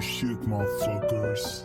shit, motherfuckers.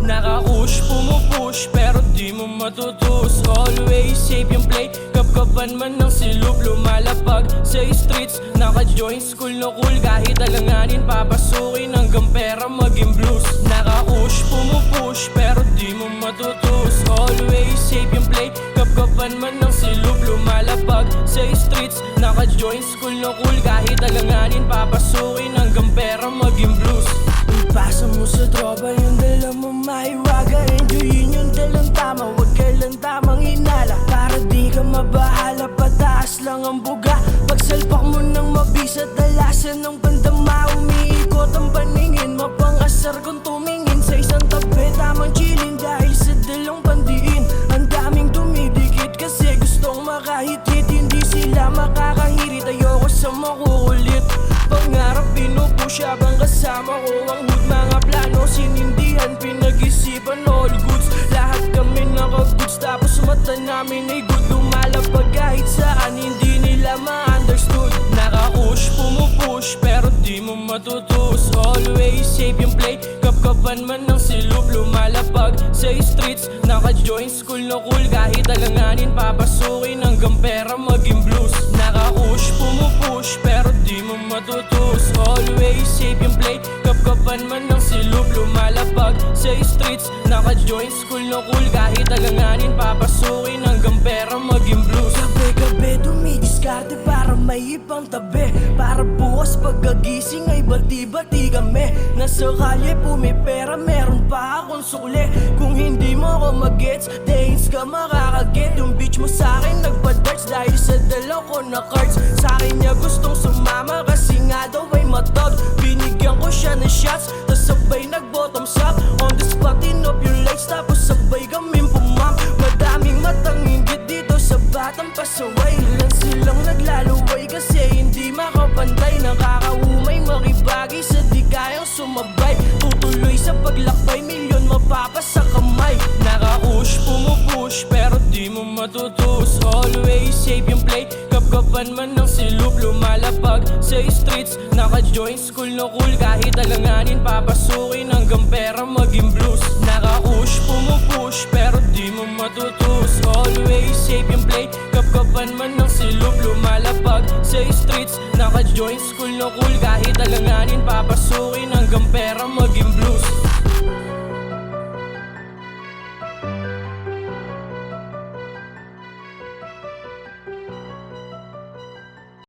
Naka-push, pumupush, pero di mo matutus. Always safe yung play, kapkapan man ng silub. Lumalapag sa streets, naka-join school no cool. Kahit alanganin, papasukin hanggang pera maging blues. Naka-push, pumupush, pero di mo matutus. Always safe yung play, kapkapan man ng silub. Lumalapag sa streets, naka-join school no cool. Kahit alanganin, papasukin hanggang pera maging blues. Ipasa mo sa tropa yung dala mo maiwaga. Enjoyin yung dalang tama, huwag ka lang tamang inala. Para di ka mabahala, pataas lang ang buga. Pagsalpak mo ng mabisa, dalasan ng pandama. Umiikot ang paningin, mapangasar kung tumingin sa isang tabi. Tamang chilling dahil sa dalang pandiin. Ang daming dumidikit kasi gustong makahit-hit. Hindi sila makakahirit, ayoko sa makukulit. Pangarap pinupush habang kasama ko ang hood. Mga plano sinindihan, pinag-isipan all goods. Lahat kami naka-goods, tapos mata namin ay good. Lumalapag kahit saan, hindi nila ma-understood. Naka-push, pumupush, pero di mo matutus. Always safe yung play, kapkapan man ng silub. Lumalapag sa streets, naka-join school no cool. Kahit alanganin, papasukin hanggang pera maging blues. Naka-push, pumupush, pero di mo matutus. Always safe yung play, kapkapan man ng silub. Lumalapag sa streets, naka-join school no cool. Kahit alanganin, papasukin hanggang pera maging blues. Gabi-gabi dumidiskarte para may ibang tabi. Para bukas pagkagising ay bati-bati kami. Nasa kalye pumipera, meron pa akong sukli. Kung hindi mo ako mag-gets, days ka makakaget. Yung bitch mo sa'kin nagpa-darts dahil sa dalaw ko na cards. Sa'kin niya gustong sumama kasi nga daw ay matag. Binigyan ko siya ng shots, tas sabay nag-bottoms up. On the spot, in-up yung lights, tapos sabay kaming pumamp. Madaming matang inggit dito sa batang pasaway. Ilan silang naglaluway kasi hindi makapantay. Nakakaumay makibagay sa di kayang sumabay. Tutuloy sa paglakbay, milyon mapapasa kamay. Naka-push, pumupush, pero di mo matutus. Always safe yung play, kapkapan man ng silub. Lumalapag sa streets, naka-join school no cool. Kahit alanganin, papasukin hanggang pera maging blues. Naka-push, pumupush, pero di mo matutus. Always safe yung play, kapkapan man ng silub. Lumalapag sa streets, naka-join school no cool. Kahit alanganin, papasukin hanggang pera maging blues.